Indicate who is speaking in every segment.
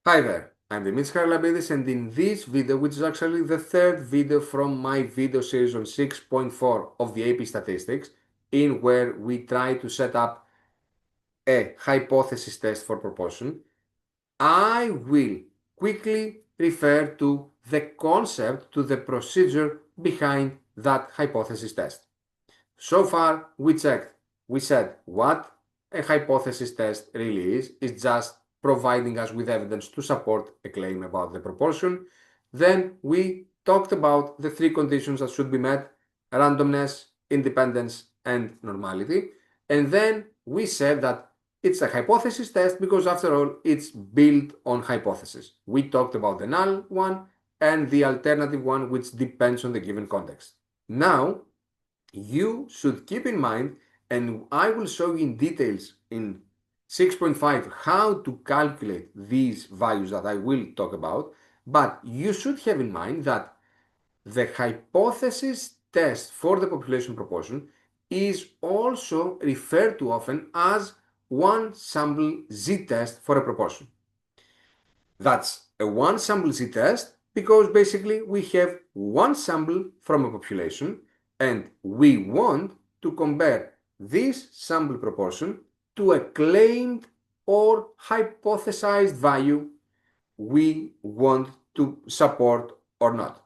Speaker 1: Hi there, I'm Dimitris Charalambidis, and in this video, which is actually the third video from my video series on 6.4 of the AP Statistics, in where we try to set up a hypothesis test for proportion, I will quickly refer to the concept, to the procedure behind that hypothesis test. So far, we said what a hypothesis test really is. It's just providing us with evidence to support a claim about the proportion. Then we talked about the three conditions that should be met: randomness, independence, and normality. And then we said that it's a hypothesis test because, after all, it's built on hypothesis. We talked about the null one and the alternative one, which depends on the given context. Now, you should keep in mind, and I will show you in details in 6.5 how to calculate these values that I will talk about, but you should have in mind that the hypothesis test for the population proportion is also referred to often as one sample z-test for a proportion. That's a one sample z-test because basically we have one sample from a population and we want to compare this sample proportion to a claimed or hypothesized value we want to support or not.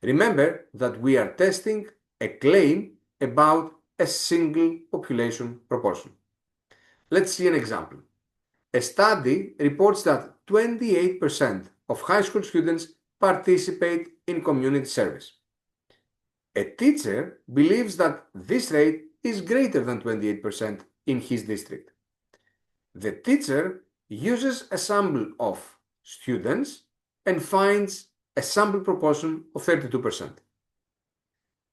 Speaker 1: Remember that we are testing a claim about a single population proportion. Let's see an example. A study reports that 28% of high school students participate in community service. A teacher believes that this rate is greater than 28% in his district. The teacher uses a sample of students and finds a sample proportion of 32%.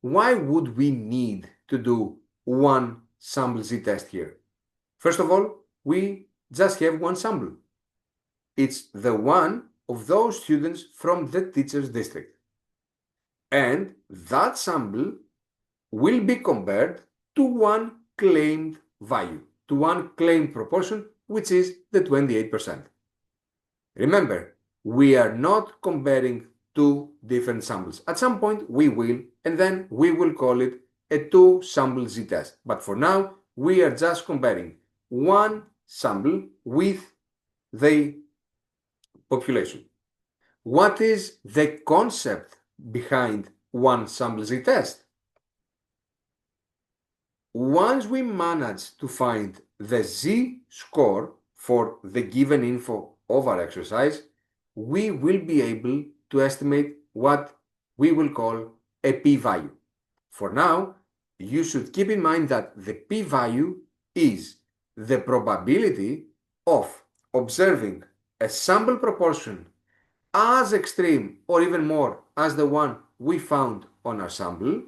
Speaker 1: Why would we need to do one sample z-test here? First of all, we just have one sample. It's the one of those students from the teacher's district. And that sample will be compared to one claimed value, to one claimed proportion, which is the 28%. Remember, we are not comparing two different samples. At some point we will, and then we will call it a two-sample z-test. But for now, we are just comparing one sample with the population. What is the concept behind one sample z-test? Once we manage to find the z-score for the given info of our exercise, we will be able to estimate what we will call a p-value. For now, you should keep in mind that the p-value is the probability of observing a sample proportion as extreme or even more as the one we found on our sample,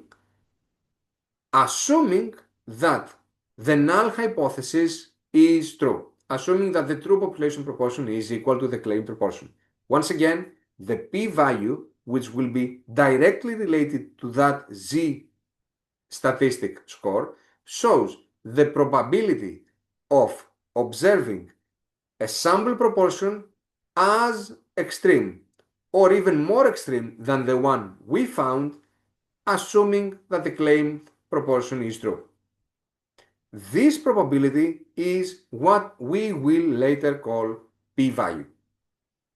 Speaker 1: assuming that the null hypothesis is true, assuming that the true population proportion is equal to the claimed proportion. Once again, the p-value, which will be directly related to that z statistic score, shows the probability of observing a sample proportion as extreme or even more extreme than the one we found, assuming that the claimed proportion is true. This probability is what we will later call p-value.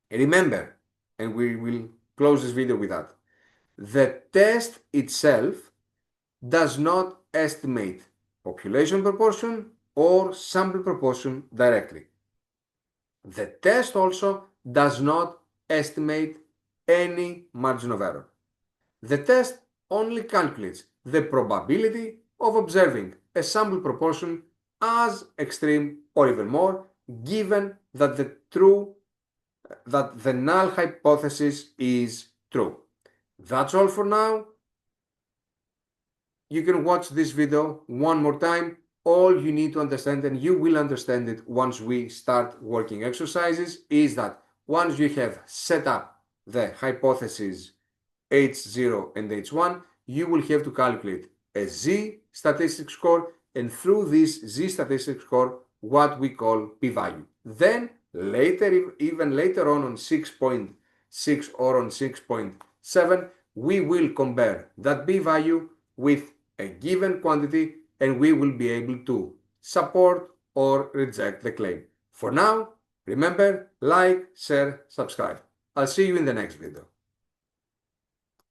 Speaker 1: Remember, and we will close this video with that, the test itself does not estimate population proportion or sample proportion directly. The test also does not estimate any margin of error. The test only calculates the probability of observing a sample proportion as extreme or even more, given that the null hypothesis is true. That's all for now. You can watch this video one more time. All you need to understand, and you will understand it once we start working exercises, is that once you have set up the hypothesis H0 and H1, you will have to calculate a z statistic score, and through this z statistic score, what we call p-value. Then later, even later on 6.6 or on 6.7, we will compare that B value with a given quantity and we will be able to support or reject the claim. For now, remember, like, share, subscribe. I'll see you in the next video.